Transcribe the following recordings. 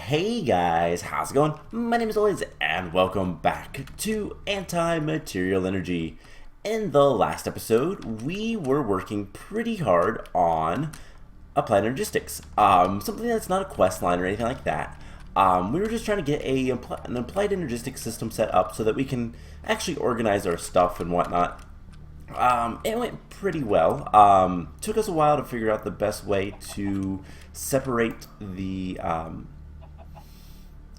Hey guys, how's it going? My name is Liz, and welcome back to Anti-Material Energy. In the last episode, we were working pretty hard on applied logistics. Something that's not a quest line or anything like that. We were just trying to get an applied logistics system set up so that we can actually organize our stuff and whatnot. It went pretty well. Took us a while to figure out the best way to separate the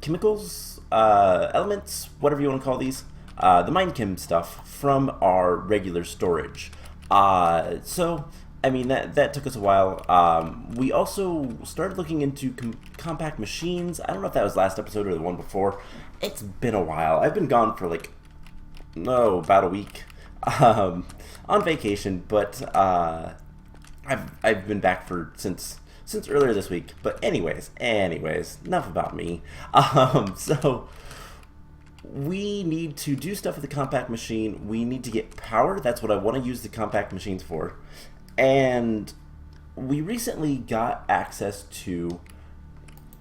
chemicals, elements, whatever you want to call these, the MineChem stuff from our regular storage. I mean, that took us a while. We also started looking into compact machines. I don't know if that was last episode or the one before. It's been a while. I've been gone for about a week on vacation, but I've been back since earlier this week. But anyways, enough about me. So we need to do stuff with the compact machine. We need to get power. That's what I want to use the compact machines for. And we recently got access to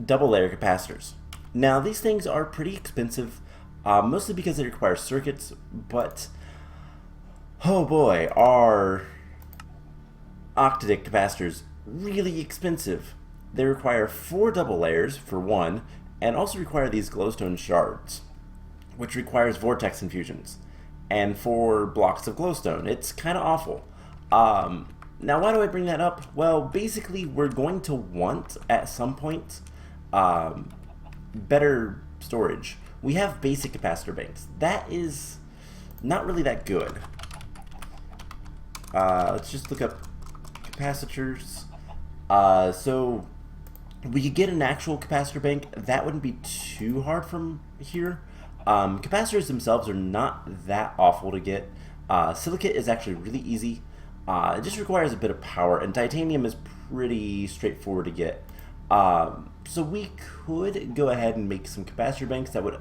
double layer capacitors. Now these things are pretty expensive, mostly because they require circuits, but oh boy, are octadic capacitors really expensive. They require 4 double layers for one, and also require these glowstone shards, which requires vortex infusions, and 4 blocks of glowstone. It's kind of awful. Now why do I bring that up? Well, basically we're going to want, at some point, better storage. We have basic capacitor banks. That is not really that good. Let's just look up capacitors. So we could get an actual capacitor bank. That wouldn't be too hard from here. Capacitors themselves are not that awful to get. Silicate is actually really easy. It just requires a bit of power, and titanium is pretty straightforward to get. So we could go ahead and make some capacitor banks that would,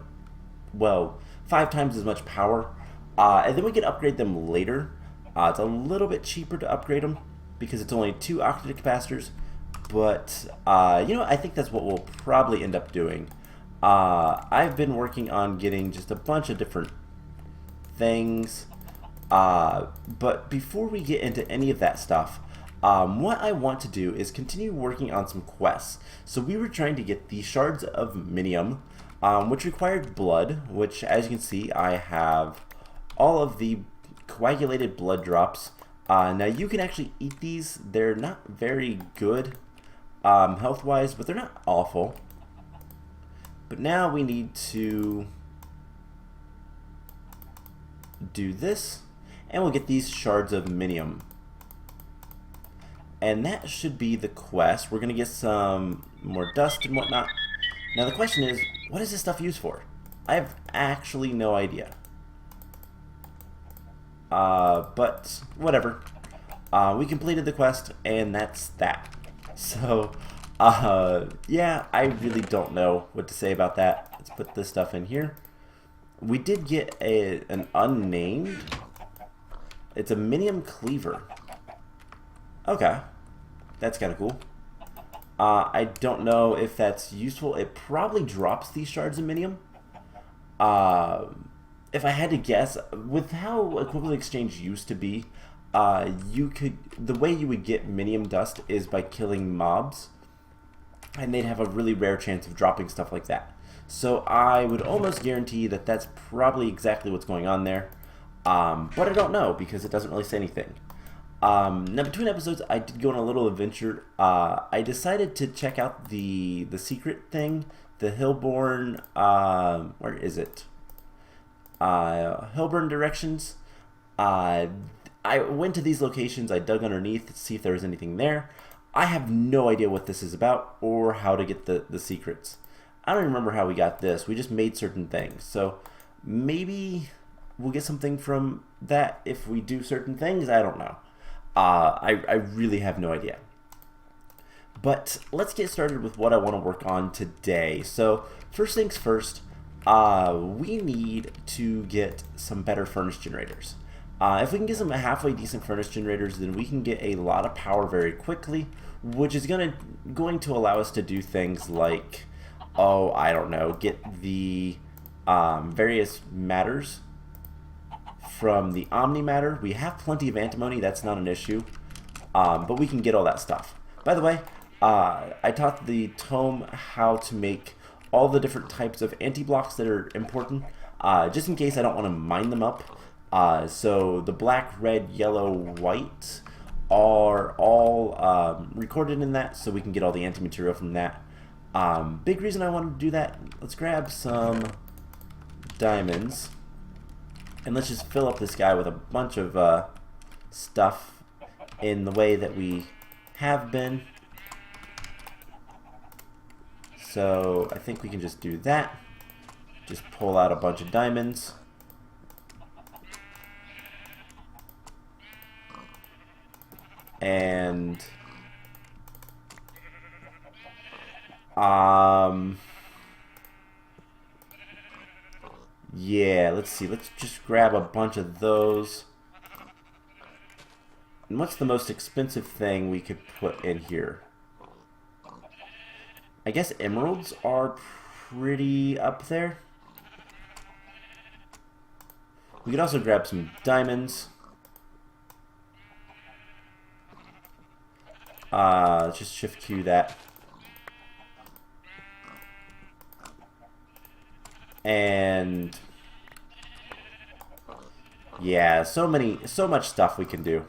5 times as much power. And then we could upgrade them later. It's a little bit cheaper to upgrade them because it's only 2 octadic capacitors. But, I think that's what we'll probably end up doing. I've been working on getting just a bunch of different things. But before we get into any of that stuff, what I want to do is continue working on some quests. So we were trying to get the shards of MineChem, which required blood, which, as you can see, I have all of the coagulated blood drops. Now you can actually eat these. They're not very good health-wise, but they're not awful. But now we need to do this, and we'll get these shards of MineChem. And that should be the quest. We're going to get some more dust and whatnot. Now the question is, what is this stuff used for? I have actually no idea. But whatever. We completed the quest, and that's that. So, yeah, I really don't know what to say about that. Let's put this stuff in here. We did get an unnamed. It's a MineChem cleaver. Okay, that's kind of cool. I don't know if that's useful. It probably drops these shards of MineChem. If I had to guess, with how equivalent exchange used to be, the way you would get MineChem dust is by killing mobs, and they'd have a really rare chance of dropping stuff like that. So I would almost guarantee that that's probably exactly what's going on there. But I don't know because it doesn't really say anything. Now between episodes, I did go on a little adventure. I decided to check out the secret thing, the Hillborn. Where is it? Hillborn directions. I went to these locations. I dug underneath to see if there was anything there. I have no idea what this is about or how to get the secrets. I don't remember how we got this. We just made certain things. So maybe we'll get something from that if we do certain things. I don't know. I really have no idea. But let's get started with what I want to work on today. So first things first, we need to get some better furnace generators. If we can get some halfway decent furnace generators, then we can get a lot of power very quickly, which is going to allow us to do things like oh, I don't know, get the various matters from the Omni matter. We have plenty of antimony, that's not an issue, but we can get all that stuff. By the way, I taught the tome how to make all the different types of anti-blocks that are important, just in case I don't want to mine them up. So the black, red, yellow, white are all recorded in that, so we can get all the anti-material from that. Big reason I wanted to do that, let's grab some diamonds, and let's just fill up this guy with a bunch of stuff in the way that we have been. So I think we can just do that. Just pull out a bunch of diamonds. And yeah, let's see. Let's just grab a bunch of those. And what's the most expensive thing we could put in here? I guess emeralds are pretty up there. We could also grab some diamonds. Let's just shift Q that. And yeah, so much stuff we can do.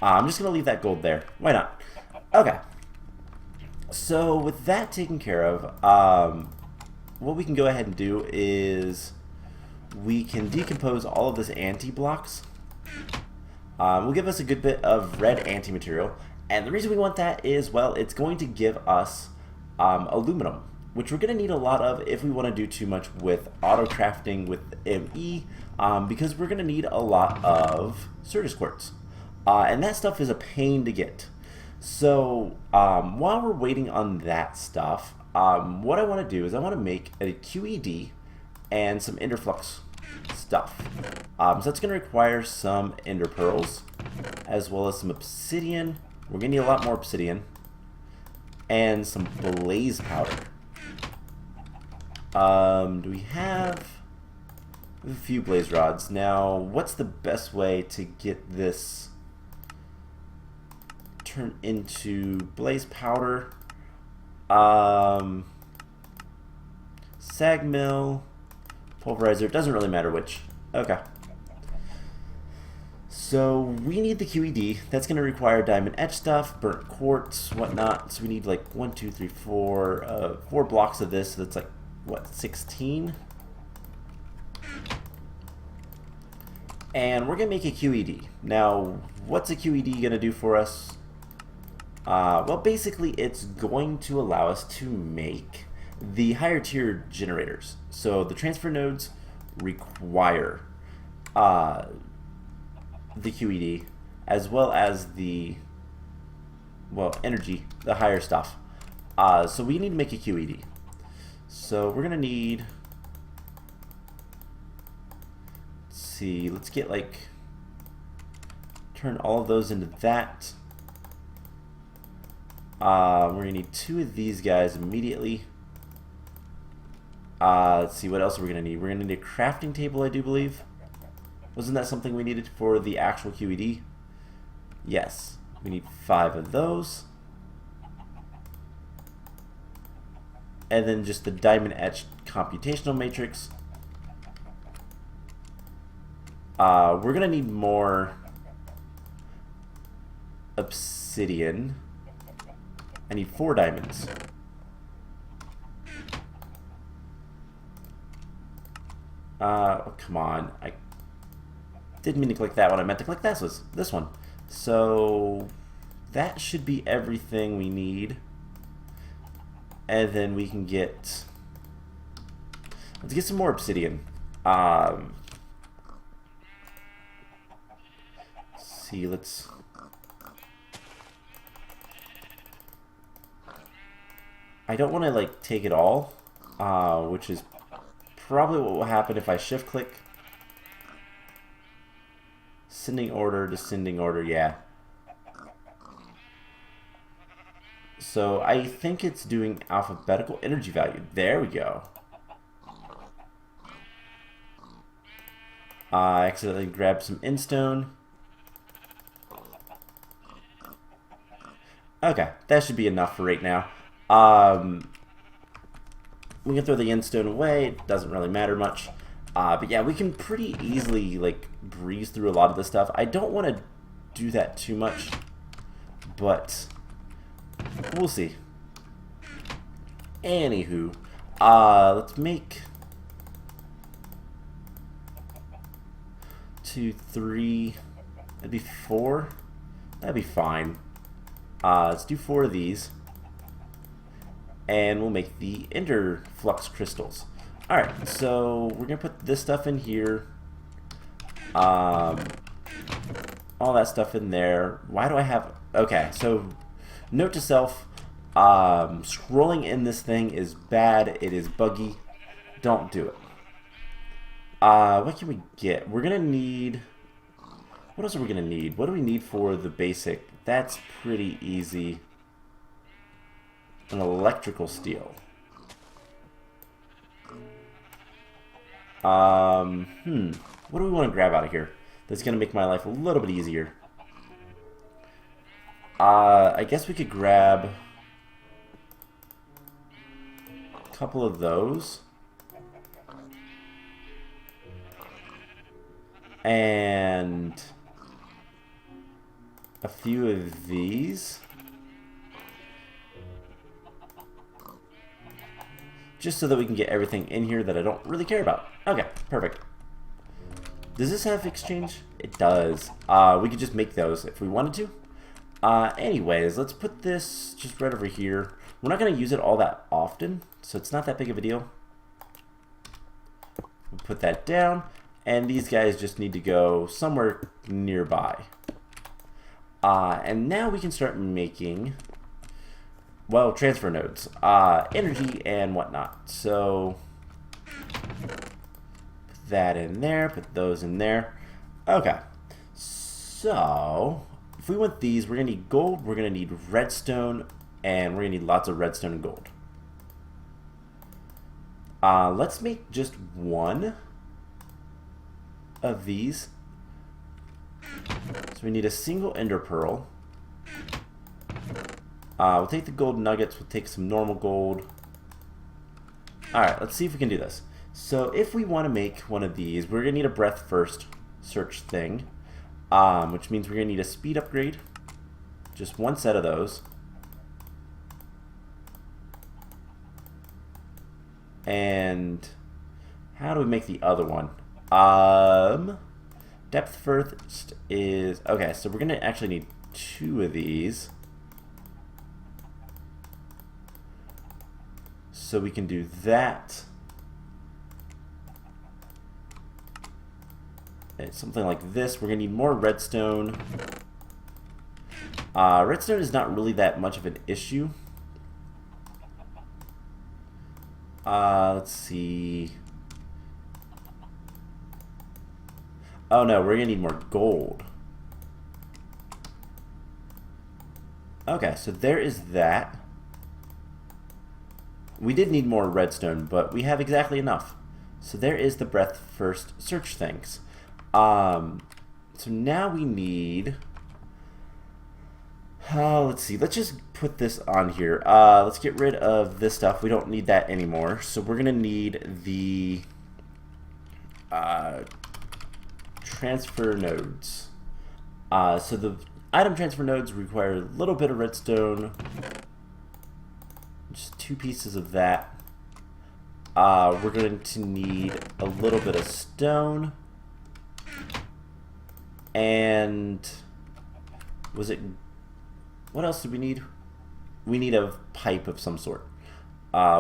I'm just gonna leave that gold there. Why not? Okay. So with that taken care of, what we can go ahead and do is we can decompose all of this anti-blocks. Will give us a good bit of red anti-material, and the reason we want that is, well, it's going to give us aluminum, which we're going to need a lot of if we want to do too much with auto crafting with ME, because we're going to need a lot of sorta squirts, and that stuff is a pain to get. So while we're waiting on that stuff, what I want to do is I want to make a QED and some enderflux stuff. So that's going to require some ender pearls as well as some obsidian. We're going to need a lot more obsidian and some blaze powder. Do we have a few blaze rods? Now, what's the best way to get this turned into blaze powder? Sag mill, pulverizer, it doesn't really matter which. Okay. So we need the QED. That's going to require diamond etch stuff, burnt quartz, whatnot. So we need like 1, 2, 3, 4, 4 blocks of this. So that's like, what, 16? And we're going to make a QED. Now, what's a QED going to do for us? Well, basically, it's going to allow us to make the higher tier generators. So the transfer nodes require the QED as well as the, well, energy, the higher stuff. So we need to make a QED. So we're gonna need, let's see, let's get like, turn all of those into that. We're gonna need 2 of these guys immediately. Let's see, what else are we gonna need? We're gonna need a crafting table, I do believe. Wasn't that something we needed for the actual QED? Yes, we need 5 of those. And then just the diamond etched computational matrix. We're gonna need more obsidian. I need 4 diamonds. Oh, come on. I didn't mean to click that one. I meant to click this one. So that should be everything we need. And then we can get, let's get some more obsidian. See, let's, I don't want to like take it all, which is probably what will happen if I shift click. Descending order, yeah. So I think it's doing alphabetical energy value. There we go. I accidentally grabbed some endstone. Okay, that should be enough for right now. We can throw the endstone away. It doesn't really matter much. But yeah, we can pretty easily like breeze through a lot of this stuff. I don't want to do that too much, but we'll see. Anywho, let's make 2, 3. That'd be 4. That'd be fine. Let's do 4 of these, and we'll make the ender flux crystals. Alright, so we're gonna put this stuff in here, all that stuff in there. Why do I have... Okay, so note to self, scrolling in this thing is bad. It is buggy. Don't do it. What can we get? We're gonna need... What else are we gonna need? What do we need for the basic? That's pretty easy. An electrical steel. What do we want to grab out of here that's going to make my life a little bit easier? I guess we could grab a couple of those. And a few of these. Just so that we can get everything in here that I don't really care about. Okay, perfect. Does this have exchange? It does. We could just make those if we wanted to. Anyways, let's put this just right over here. We're not going to use it all that often, so it's not that big of a deal. We'll put that down, and these guys just need to go somewhere nearby. And now we can start making... well, transfer nodes, energy and whatnot. So put that in there, put those in there. Okay, so if we want these, we're gonna need gold, we're gonna need redstone, and we're gonna need lots of redstone and gold. Let's make just one of these. So we need a single ender pearl. We'll take the gold nuggets, we'll take some normal gold. Alright, let's see if we can do this. So if we want to make one of these, we're going to need a breath first search thing, which means we're going to need a speed upgrade. Just one set of those. And how do we make the other one? Depth first is... okay, so we're going to actually need 2 of these. So we can do that. And something like this. We're going to need more redstone. Redstone is not really that much of an issue. Let's see. Oh no, we're going to need more gold. Okay, so there is that. We did need more redstone, but we have exactly enough. So there is the breath first search things. So now we need... let's see. Let's just put this on here. Let's get rid of this stuff. We don't need that anymore. So we're going to need the transfer nodes. So the item transfer nodes require a little bit of redstone. Just 2 pieces of that. We're going to need a little bit of stone. And was it... what else did we need? We need a pipe of some sort,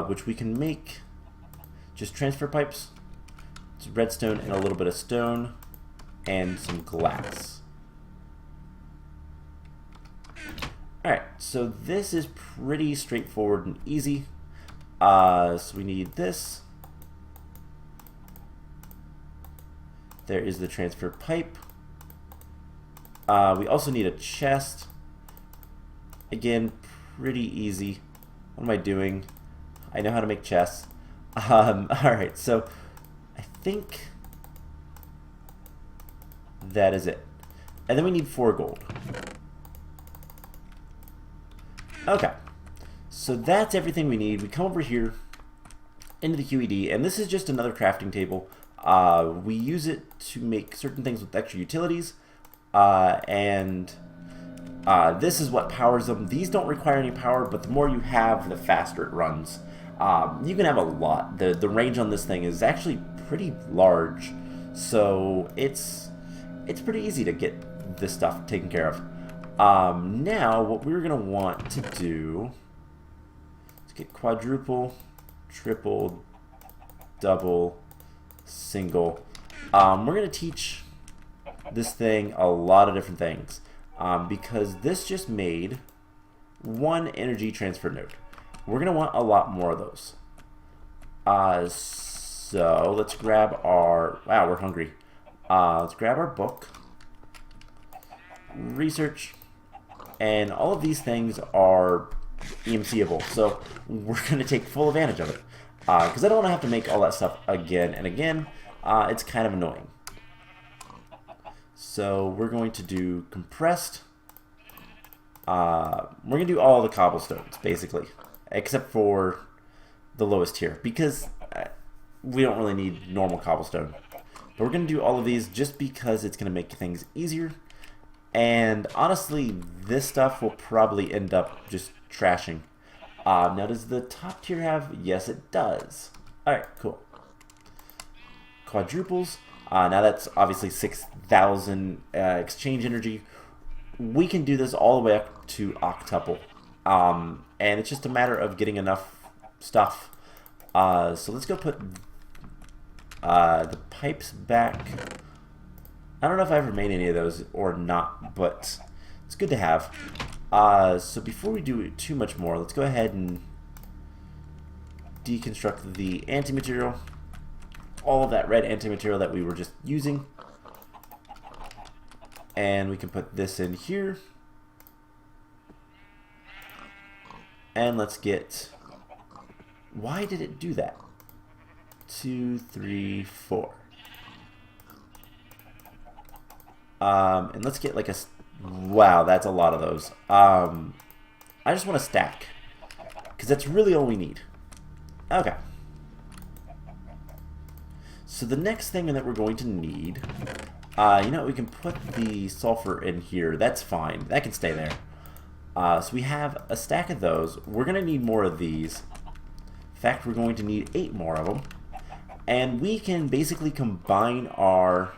which we can make just transfer pipes. It's redstone and a little bit of stone and some glass. Alright, so this is pretty straightforward and easy. So we need this. There is the transfer pipe. We also need a chest. Again, pretty easy. What am I doing? I know how to make chess. Alright, so I think that is it. And then we need 4 gold. Okay. So that's everything we need. We come over here into the QED, and this is just another crafting table. We use it to make certain things with extra utilities, and this is what powers them. These don't require any power, but the more you have, the faster it runs. You can have a lot. The range on this thing is actually pretty large, so it's pretty easy to get this stuff taken care of. Now, what we're going to want to do is get quadruple, triple, double, single. We're going to teach this thing a lot of different things, because this just made 1 energy transfer node. We're going to want a lot more of those. So let's grab our... Wow, we're hungry. Let's grab our book. Research. And all of these things are EMCable, so we're going to take full advantage of it. Because I don't want to have to make all that stuff again and again. It's kind of annoying. So we're going to do compressed. We're going to do all the cobblestones, basically. Except for the lowest tier. Because we don't really need normal cobblestone. But we're going to do all of these just because it's going to make things easier. And honestly, this stuff will probably end up just trashing. Now, does the top tier have? Yes, it does. Alright, cool. Quadruples. Now that's obviously 6,000 exchange energy. We can do this all the way up to octuple. And it's just a matter of getting enough stuff. So let's go put the pipes back. I don't know if I ever made any of those or not, but it's good to have. So before we do too much more, let's go ahead and deconstruct the anti-material. All of that red anti-material that we were just using. And we can put this in here. And let's get... Why did it do that? 2, 3, 4. And let's get like a... Wow, that's a lot of those. I just want a stack, because that's really all we need. Okay. So the next thing that we're going to need... you know, we can put the sulfur in here. That's fine. That can stay there. So we have a stack of those. We're going to need more of these. In fact, we're going to need 8 more of them. And we can basically combine our...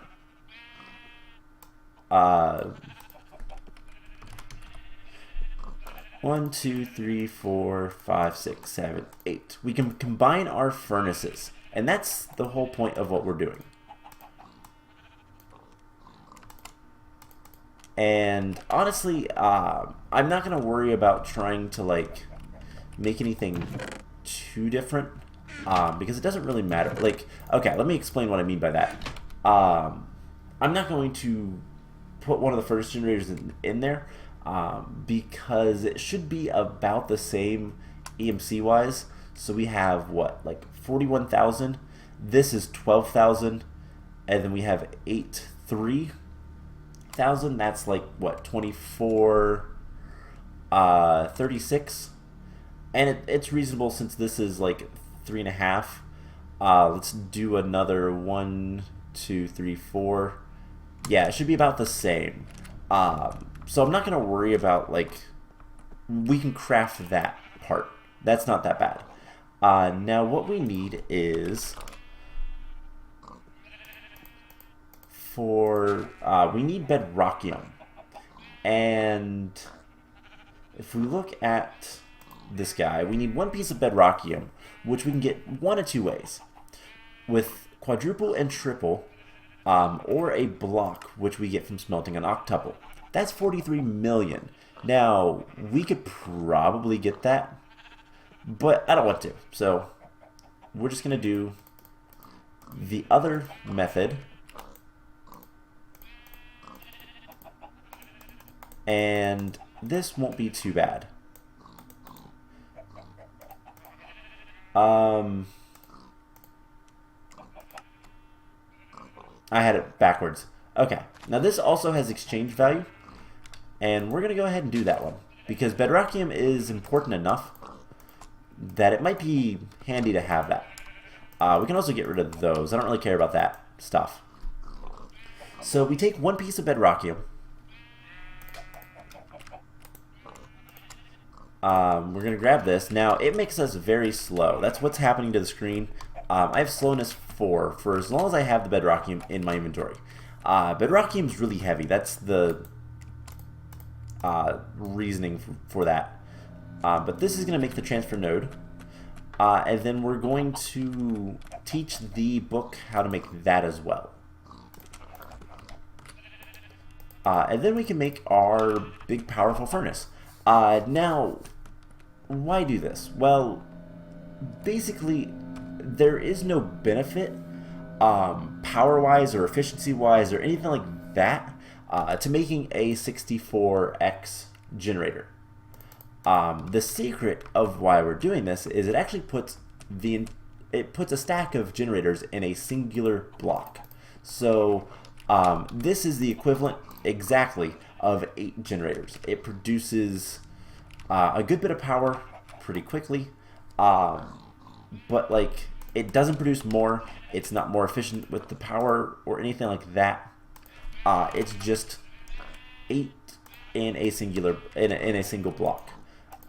1, 2, 3, 4, 5, 6, 7, 8. We can combine our furnaces. And that's the whole point of what we're doing. And honestly, I'm not going to worry about trying to like make anything too different, because it doesn't really matter. Like, okay, let me explain what I mean by that. I'm not going to put one of the furnace generators in there, because it should be about the same EMC wise. So we have what, like 41,000. This is 12,000, and then we have 8,300. That's like what, 24, 36, and it's reasonable since this is like 3.5. Let's do another 1, 2, 3, 4. Yeah, it should be about the same. So I'm not gonna worry about, like, we can craft that part. That's not that bad. Now what we need is we need bedrockium, and if we look at this guy, we need 1 piece of bedrockium, which we can get 1 of 2 ways: with quadruple and triple, or a block, which we get from smelting an octuple. That's 43 million. Now we could probably get that, but I don't want to, so we're just gonna do the other method. And this won't be too bad. I had it backwards. Okay, now this also has exchange value, and we're going to go ahead and do that one, because bedrockium is important enough that it might be handy to have that. We can also get rid of those. I don't really care about that stuff. So we take one piece of bedrockium. We're going to grab this. Now, it makes us very slow. That's what's happening to the screen. I have slowness 4 for as long as I have the bedrockium in my inventory. Bedrockium is really heavy. That's the reasoning for that. But this is going to make the transfer node. And then we're going to teach the book how to make that as well. And then we can make our big powerful furnace. Now, why do this? Well, basically, there is no benefit, power-wise or efficiency-wise or anything like that, to making a 64X generator. The secret of why we're doing this is it actually puts a stack of generators in a singular block. So this is the equivalent exactly of 8 generators. It produces a good bit of power pretty quickly, but like it doesn't produce more. It's not more efficient with the power or anything like that. It's just 8 in a single block.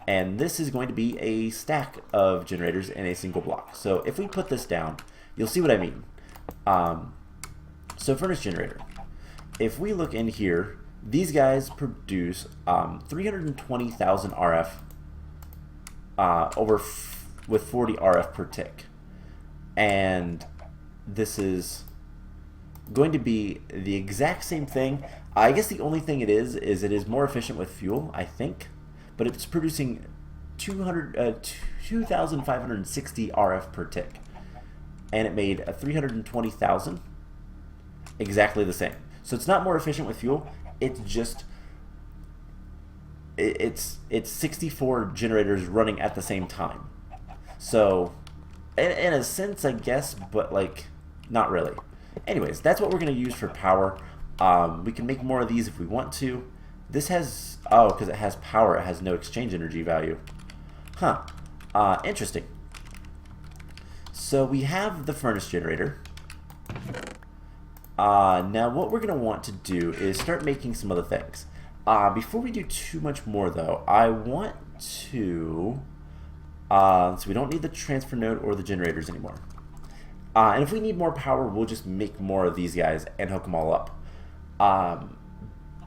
And this is going to be a stack of generators in a single block. So if we put this down, you'll see what I mean. So furnace generator. If we look in here, these guys produce 320,000 RF with 40 RF per tick. And this is going to be the exact same thing. I guess the only thing it is more efficient with fuel, I think. But it's producing 2,560 RF per tick. And it made a 320,000, exactly the same. So it's not more efficient with fuel, it's just, it's 64 generators running at the same time. So, in a sense, I guess, but like, not really. Anyways, that's what we're going to use for power. We can make more of these if we want to. This has, because it has power, it has no exchange energy value. Huh. Interesting. So we have the furnace generator. Now what we're going to want to do is start making some other things. Before we do too much more though, I want to, so we don't need the transfer node or the generators anymore. And if we need more power, we'll just make more of these guys and hook them all up.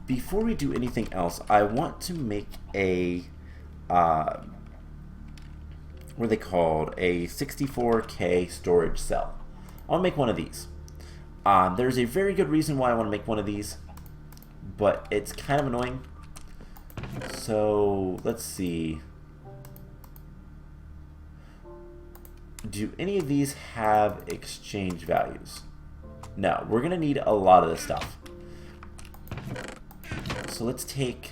Before we do anything else, I want to make a, what are they called? A 64K storage cell. I'll make one of these. There's a very good reason why I want to make one of these, but it's kind of annoying. So, let's see. Do any of these have exchange values? No, we're going to need a lot of this stuff. So let's take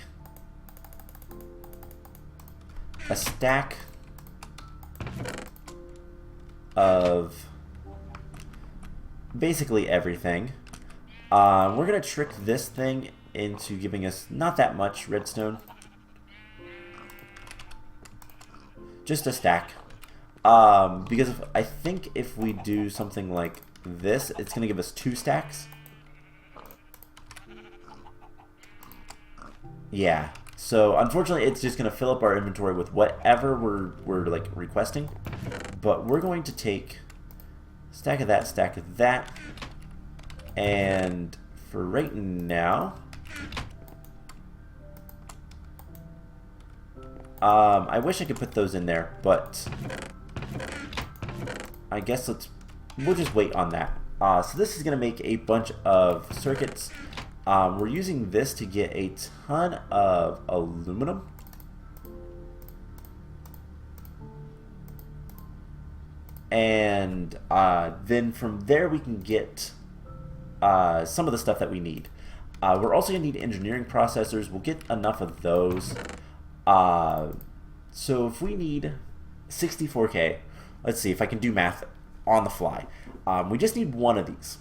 a stack of basically everything. We're going to trick this thing into giving us not that much redstone. Just a stack. Because I think if we do something like this, it's going to give us 2 stacks. Yeah, so unfortunately it's just going to fill up our inventory with whatever we're like requesting. But we're going to take a stack of that, and for right now, I wish I could put those in there, but I guess we'll just wait on that. So this is going to make a bunch of circuits. We're using this to get a ton of aluminum. And then from there we can get some of the stuff that we need. We're also going to need engineering processors. We'll get enough of those. So if we need 64K, let's see if I can do math on the fly. We just need one of these,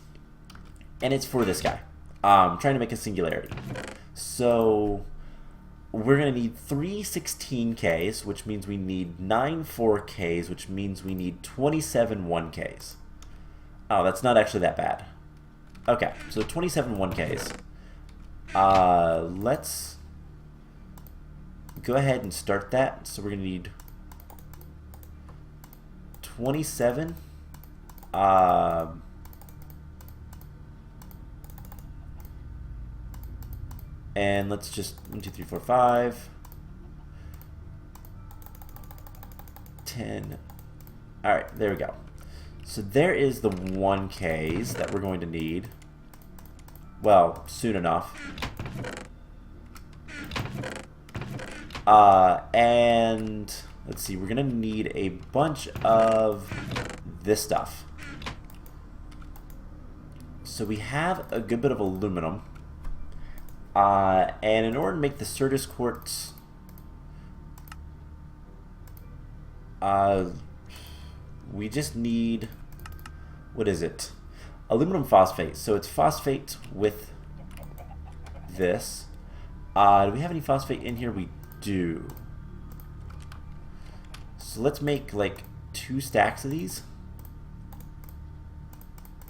and it's for this guy. Trying to make a singularity. So we're going to need 3 16Ks, which means we need 9 4Ks, which means we need 27 1Ks. Oh, that's not actually that bad. Okay, so 27 1Ks. Let's go ahead and start that. So we're going to need 27. And let's just 1, 2, 3, 4, 5, 10. All right, there we go. So there is the 1Ks that we're going to need. Well, soon enough. And let's see, we're gonna need a bunch of this stuff. So we have a good bit of aluminum. And in order to make the Certus quartz, we just need, what is it? Aluminum phosphate. So it's phosphate with this. Do we have any phosphate in here? We do. So let's make like 2 stacks of these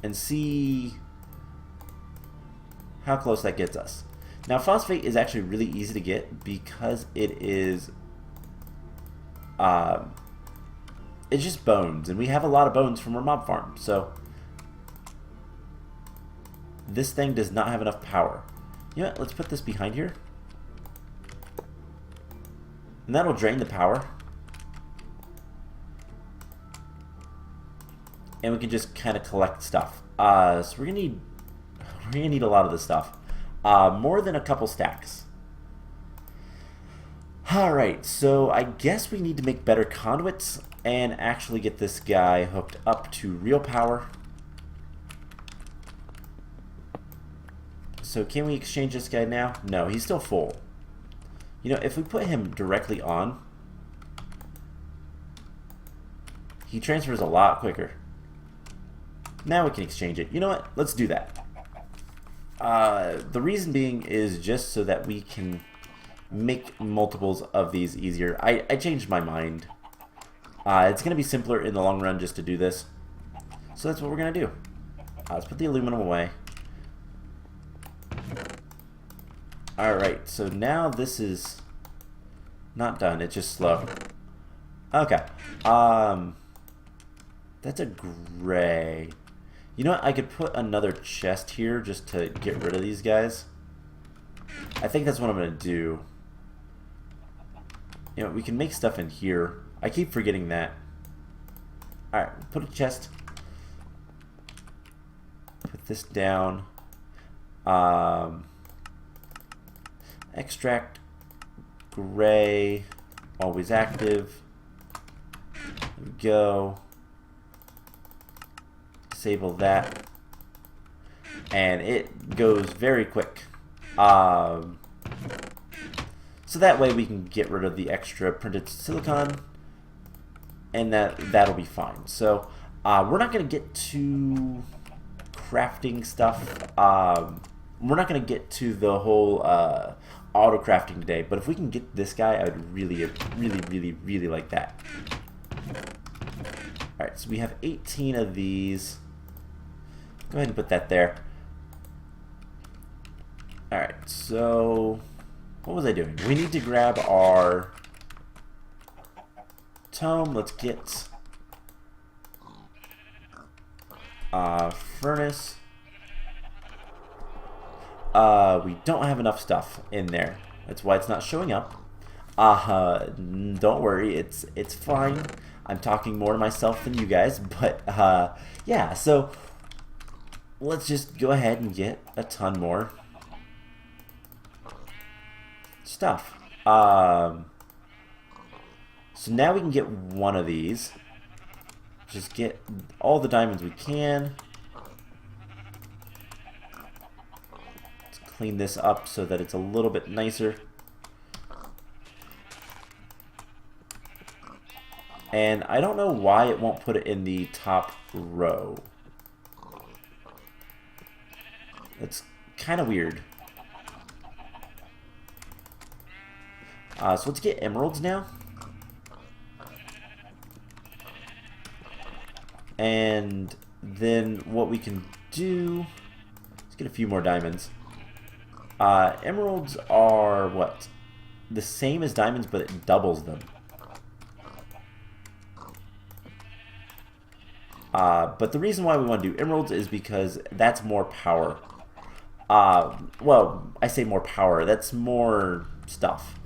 and see how close that gets us. Now phosphate is actually really easy to get because it is it's just bones, and we have a lot of bones from our mob farm. So this thing does not have enough power. You know what? Let's put this behind here, and that'll drain the power, and we can just kind of collect stuff. So we're gonna need a lot of this stuff. More than a couple stacks. Alright, so I guess we need to make better conduits and actually get this guy hooked up to real power. So can we exchange this guy now? No, he's still full. You know, if we put him directly on, he transfers a lot quicker. Now we can exchange it. You know what? Let's do that. The reason being is just so that we can make multiples of these easier. I changed my mind. It's going to be simpler in the long run just to do this. So that's what we're going to do. Let's put the aluminum away. Alright, so now this is not done. It's just slow. Okay. That's a gray. You know what? I could put another chest here just to get rid of these guys. I think that's what I'm going to do. You know, we can make stuff in here. I keep forgetting that. Alright, put a chest. Put this down. Extract gray. Always active. There we go. Disable that, and it goes very quick. So that way we can get rid of the extra printed silicon, and that'll be fine. So we're not going to get to crafting stuff. We're not going to get to the whole auto crafting today, but if we can get this guy, I would really like that. Alright, so we have 18 of these. Go ahead and put that there. Alright, so what was I doing? We need to grab our tome. Let's get furnace. We don't have enough stuff in there. That's why it's not showing up. Don't worry, it's fine. I'm talking more to myself than you guys, but yeah, so let's just go ahead and get a ton more stuff. So now we can get one of these. Just get all the diamonds we can. Let's clean this up so that it's a little bit nicer. And I don't know why it won't put it in the top row. It's kind of weird. So let's get emeralds now. And then what we can do... Let's get a few more diamonds. Emeralds are what? The same as diamonds, but it doubles them. But the reason why we want to do emeralds is because that's more power. Well, I say more power. That's more stuff.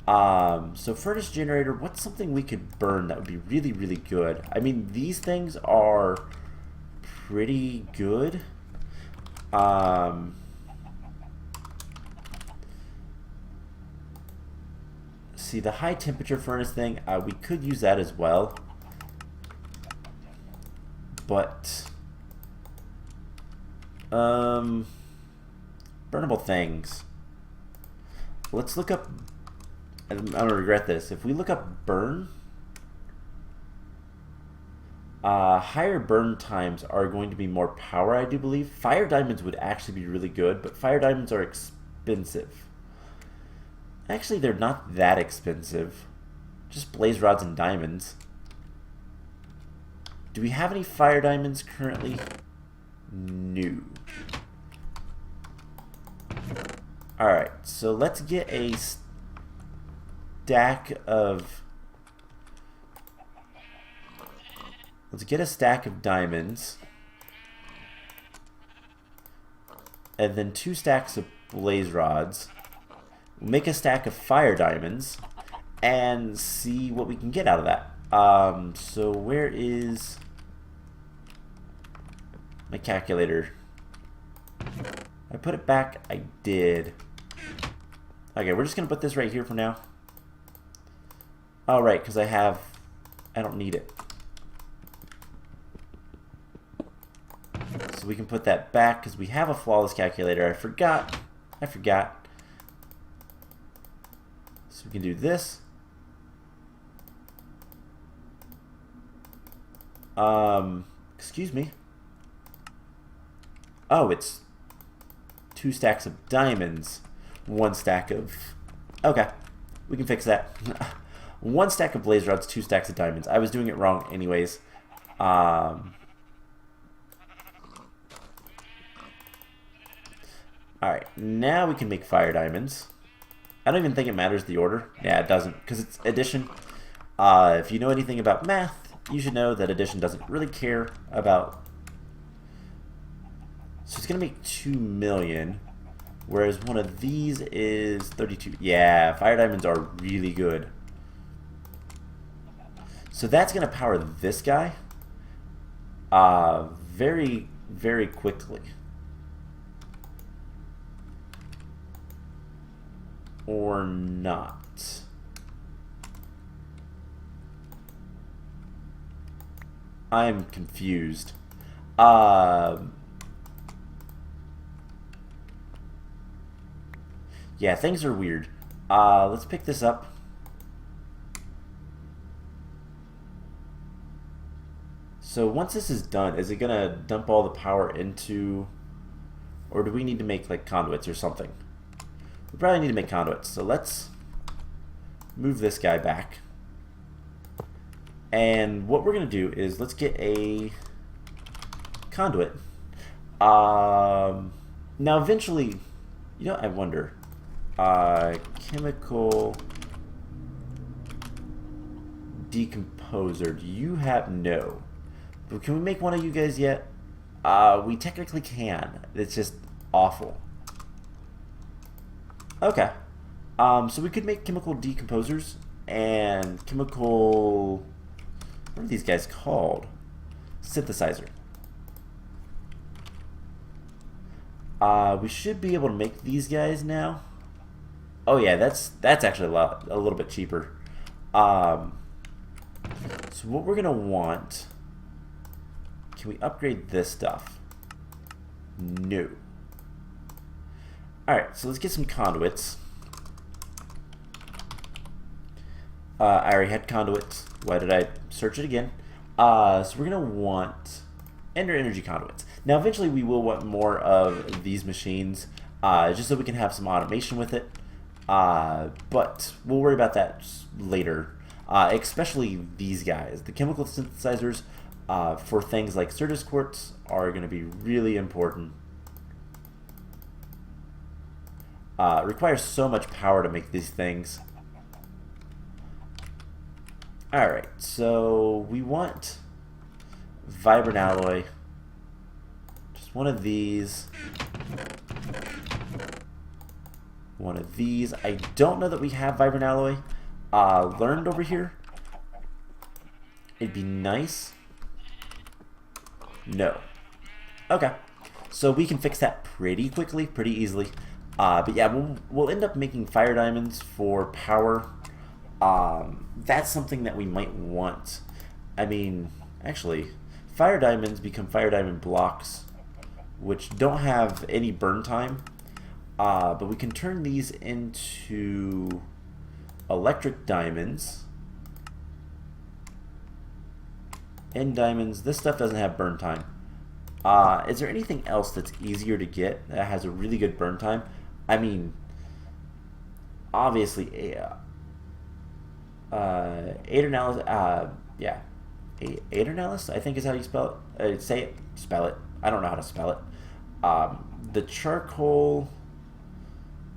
So furnace generator, what's something we could burn that would be really, really good? I mean, these things are pretty good. See, the high temperature furnace thing, we could use that as well. But burnable things. Let's look up. I'm gonna regret this. If we look up burn, higher burn times are going to be more power, I do believe. Fire diamonds would actually be really good, but fire diamonds are expensive. Actually, they're not that expensive. Just blaze rods and diamonds. Do we have any fire diamonds currently? No. Alright, so let's get a stack of... Let's get a stack of diamonds. And then 2 stacks of blaze rods. Make a stack of fire diamonds. And see what we can get out of that. So where is my calculator? I put it back. I did. Okay, we're just gonna put this right here for now. Oh, right, because I don't need it. So we can put that back because we have a flawless calculator. I forgot. So we can do this. Excuse me. Oh, it's 2 stacks of diamonds. 1 stack of... Okay, we can fix that. 1 stack of blaze rods, 2 stacks of diamonds. I was doing it wrong anyways. Alright, now we can make fire diamonds. I don't even think it matters the order. Yeah, it doesn't, because it's addition. If you know anything about math, you should know that addition doesn't really care about... So it's going to make 2 million, whereas one of these is 32. Yeah, fire diamonds are really good. So that's going to power this guy very, very quickly. Or not. I'm confused. Yeah, things are weird. Let's pick this up. So once this is done, is it gonna dump all the power into, or do we need to make like conduits or something? We probably need to make conduits. So let's move this guy back. And what we're going to do is let's get a conduit. Now eventually, you know, I wonder, chemical decomposer, do you have, no. But can we make one of you guys yet? We technically can. It's just awful. Okay. So we could make chemical decomposers and chemical... What are these guys called? Synthesizer. We should be able to make these guys now. Oh yeah, that's actually a little bit cheaper. So what we're gonna want... Can we upgrade this stuff? No. Alright, so let's get some conduits. I already had conduits. Why did I search it again? So we're going to want ender energy conduits. Now, eventually we will want more of these machines, just so we can have some automation with it. But we'll worry about that later, especially these guys. The chemical synthesizers for things like Certus quartz are going to be really important. It requires so much power to make these things. Alright, so we want vibrant alloy. Just one of these. One of these. I don't know that we have vibrant alloy learned over here. It'd be nice. No. Okay. So we can fix that pretty quickly, pretty easily. But yeah, we'll end up making fire diamonds for power. That's something that we might want. I mean, actually, fire diamonds become fire diamond blocks, which don't have any burn time. But we can turn these into electric diamonds. End diamonds. This stuff doesn't have burn time. Is there anything else that's easier to get that has a really good burn time? I mean, obviously, Aeternalis, yeah, Aeternalis, I think is how you spell it. Say it, spell it. I don't know how to spell it. The charcoal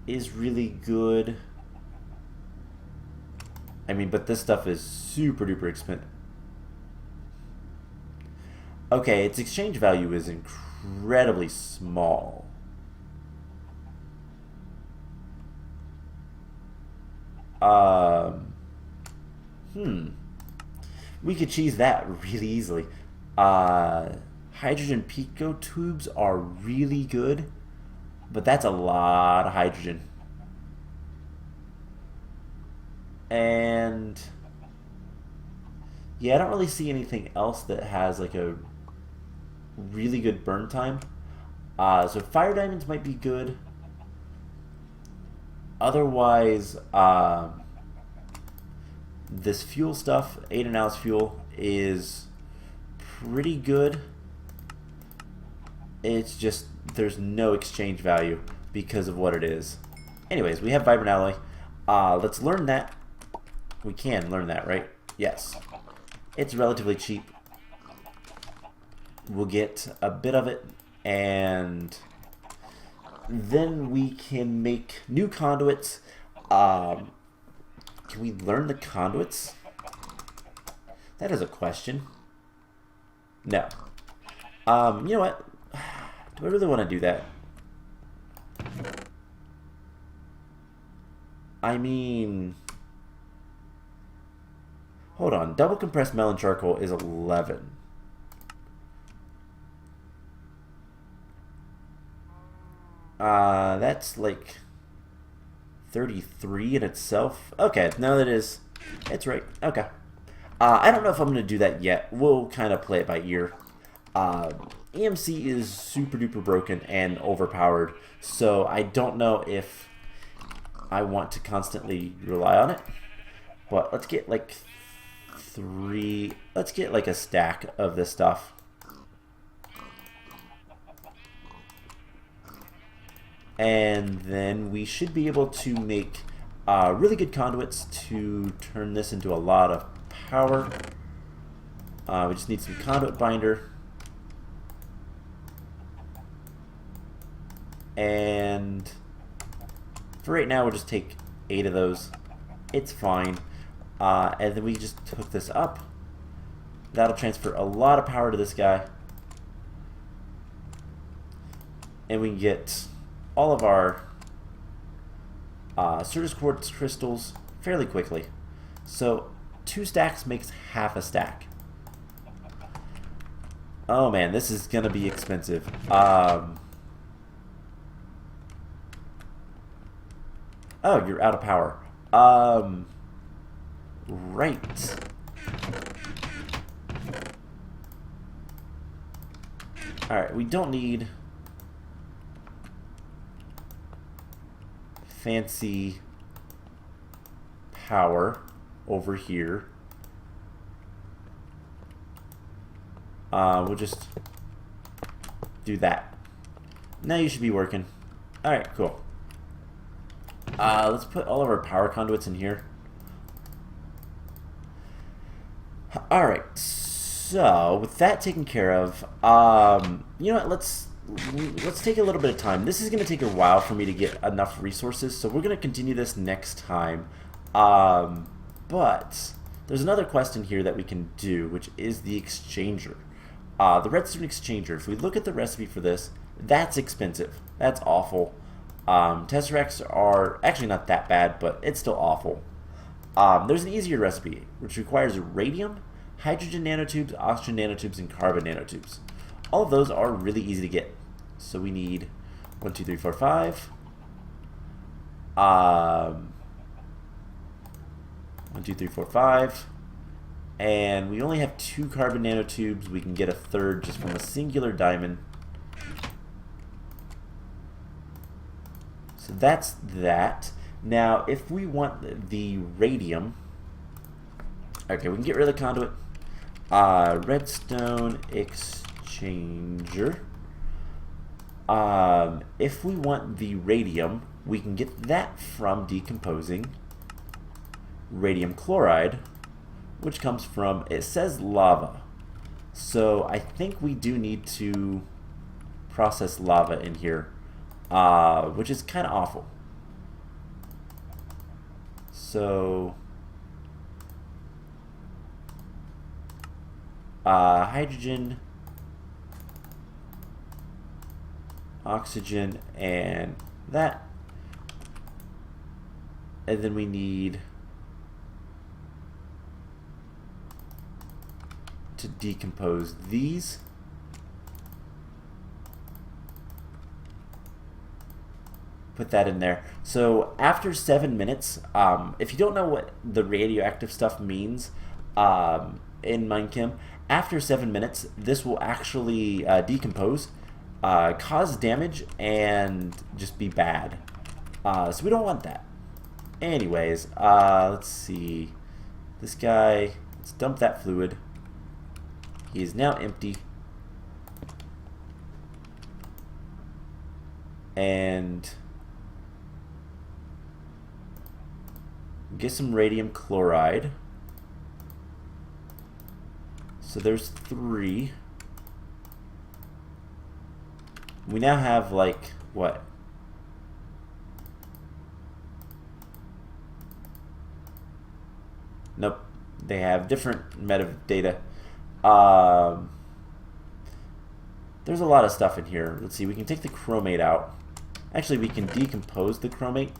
is really good. I mean, but this stuff is super duper expensive. Okay, its exchange value is incredibly small. We could cheese that really easily. Hydrogen pico tubes are really good, but that's a lot of hydrogen. And yeah, I don't really see anything else that has like a really good burn time. So fire diamonds might be good. Otherwise, this fuel stuff, Aeternalis fuel, is pretty good. It's just there's no exchange value because of what it is. Anyways, we have vibrant alloy. Let's learn that. We can learn that, right? Yes. It's relatively cheap. We'll get a bit of it, and then we can make new conduits. Can we learn the conduits? That is a question. No. You know what? Do I really want to do that? I mean, hold on. Double compressed melon charcoal is 11. That's like 33 in itself. Okay, now that is, it's right. Okay. I don't know if I'm going to do that yet. We'll kind of play it by ear. EMC is super duper broken and overpowered, so I don't know if I want to constantly rely on it. But let's get like let's get like a stack of this stuff. And then we should be able to make really good conduits to turn this into a lot of power. We just need some conduit binder. And for right now, we'll just take 8 of those. It's fine. And then we just hook this up. That'll transfer a lot of power to this guy. And we can get all of our Certus quartz crystals fairly quickly. So 2 stacks makes half a stack. Oh man, this is gonna be expensive. Oh, you're out of power. Right. Alright, we don't need fancy power. over here. We'll just do that. Now you should be working. Alright, cool. Let's put all of our power conduits in here. Alright, so with that taken care of, you know what, let's take a little bit of time. This is going to take a while for me to get enough resources, so we're going to continue this next time. But there's another quest in here that we can do, which is the exchanger. The redstone exchanger. If we look at the recipe for this, that's expensive. That's awful. Tesseracts are actually not that bad, but it's still awful. There's an easier recipe, which requires radium, hydrogen nanotubes, oxygen nanotubes, and carbon nanotubes. All of those are really easy to get. So we need 1, 2, 3, 4, 5. 1, 2, 3, 4, 5. And we only have 2 carbon nanotubes. We can get a third just from a singular diamond. So that's that. Now, if we want the radium, okay, we can get rid of the conduit. Redstone exchanger. If we want the radium, we can get that from decomposing radium chloride, which comes from, it says lava. So I think we do need to process lava in here, which is kind of awful. So hydrogen, oxygen, and that. And then we need to decompose these. Put that in there. So after 7 minutes, if you don't know what the radioactive stuff means in MineChem, after 7 minutes, this will actually decompose, cause damage, and just be bad. So we don't want that. Anyways, let's see. This guy, let's dump that fluid. He is now empty. And get some radium chloride. So there's 3. We now have, like, what? Nope. They have different metadata. There's a lot of stuff in here. Let's see, we can take the chromate out. Actually, we can decompose the chromate.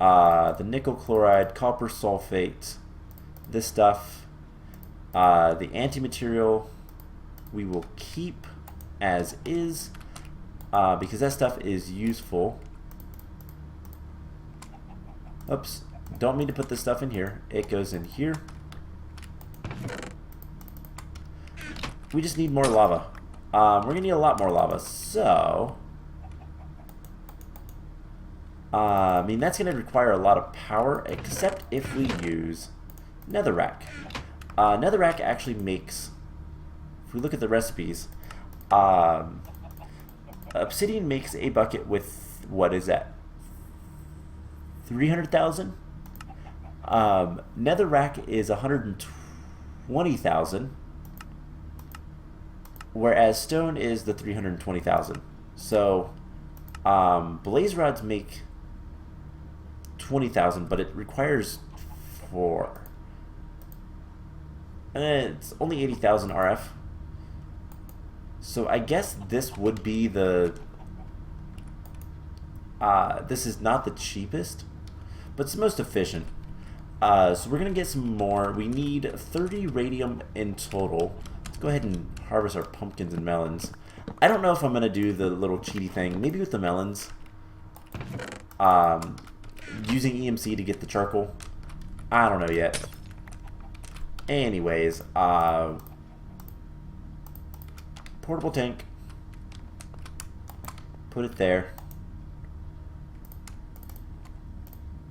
The nickel chloride, copper sulfate, this stuff. The antimaterial we will keep as is, because that stuff is useful. Oops, don't mean to put this stuff in here. It goes in here. We just need more lava. We're gonna need a lot more lava, so I mean, that's gonna require a lot of power, except if we use netherrack. Netherrack actually makes, if we look at the recipes, obsidian makes a bucket with, what is that, 300,000? Netherrack is 120,000, whereas stone is the 320,000. So blaze rods make 20,000, but it requires 4. And it's only 80,000 RF. So I guess this would be the this is not the cheapest, but it's the most efficient. So we're gonna get some more. We need 30 radium in total. Let's go ahead and harvest our pumpkins and melons. I don't know if I'm gonna do the little cheaty thing. Maybe with the melons, using EMC to get the charcoal. I don't know yet. Anyways, portable tank. Put it there.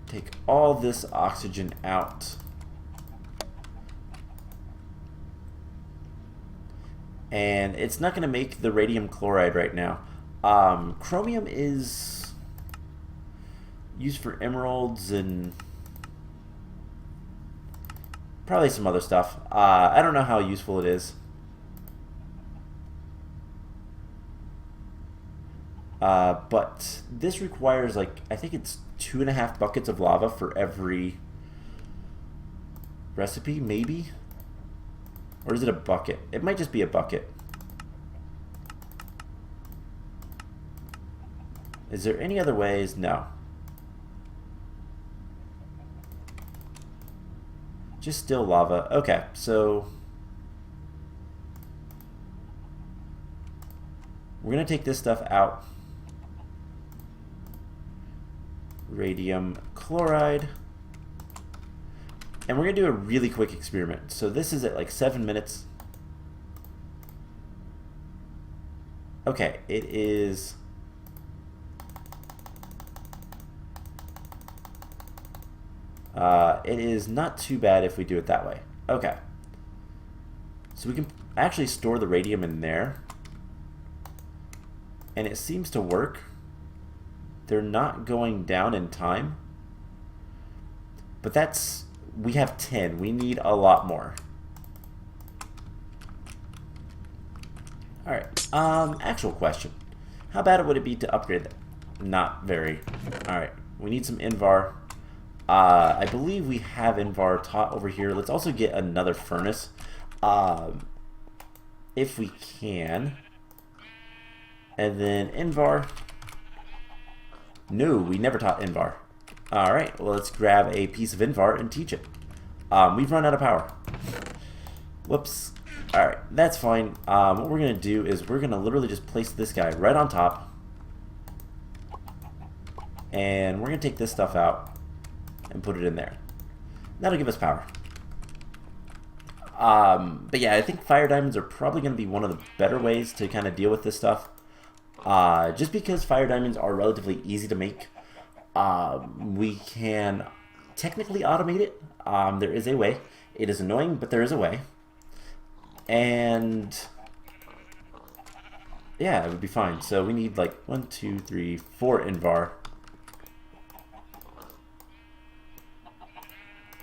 take all this oxygen out. And it's not going to make the radium chloride right now. Chromium is used for emeralds and probably some other stuff. I don't know how useful it is. But this requires, like, I think it's 2.5 buckets of lava for every recipe, maybe? Or is it a bucket? It might just be a bucket. Is there any other ways? No. Just still lava. Okay, so we're going to take this stuff out. Radium chloride. And we're going to do a really quick experiment. So this is at like 7 minutes. Okay, it is... it is not too bad if we do it that way. Okay. So we can actually store the radium in there. And it seems to work. They're not going down in time. But that's... we have 10. We need a lot more. Alright. Actual question. How bad would it be to upgrade that? Not very. Alright. We need some Invar. I believe we have Invar taught over here. Let's also get another furnace. If we can. And then Invar. No, we never taught Invar. Alright, well, let's grab a piece of Invar and teach it. We've run out of power. Whoops. Alright, that's fine. What we're going to do is we're going to literally just place this guy right on top. And we're going to take this stuff out and put it in there. That'll give us power. But yeah, I think fire diamonds are probably going to be one of the better ways to kind of deal with this stuff. Just because fire diamonds are relatively easy to make. We can technically automate it. There is a way. It is annoying, but there is a way. And yeah, it would be fine. So we need like 1, 2, 3, 4 Invar.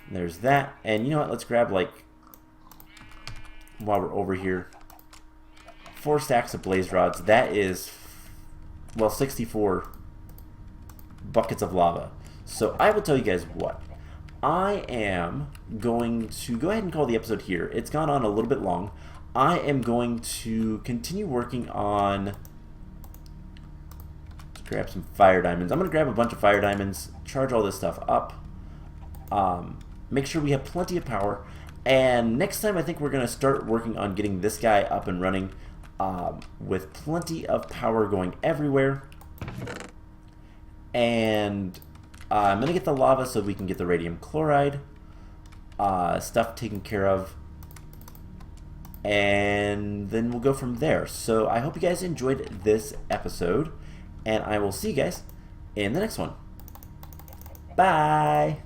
There's that. And you know what? Let's grab, like, while we're over here, 4 stacks of blaze rods. That is, well, 64 buckets of lava. So I will tell you guys what. I am going to go ahead and call the episode here. It's gone on a little bit long. I am going to continue working on... let's grab some fire diamonds. I'm going to grab a bunch of fire diamonds, charge all this stuff up. Make sure we have plenty of power. And next time I think we're going to start working on getting this guy up and running with plenty of power going everywhere. And I'm going to get the lava so we can get the radium chloride stuff taken care of. And then we'll go from there. So I hope you guys enjoyed this episode. And I will see you guys in the next one. Bye!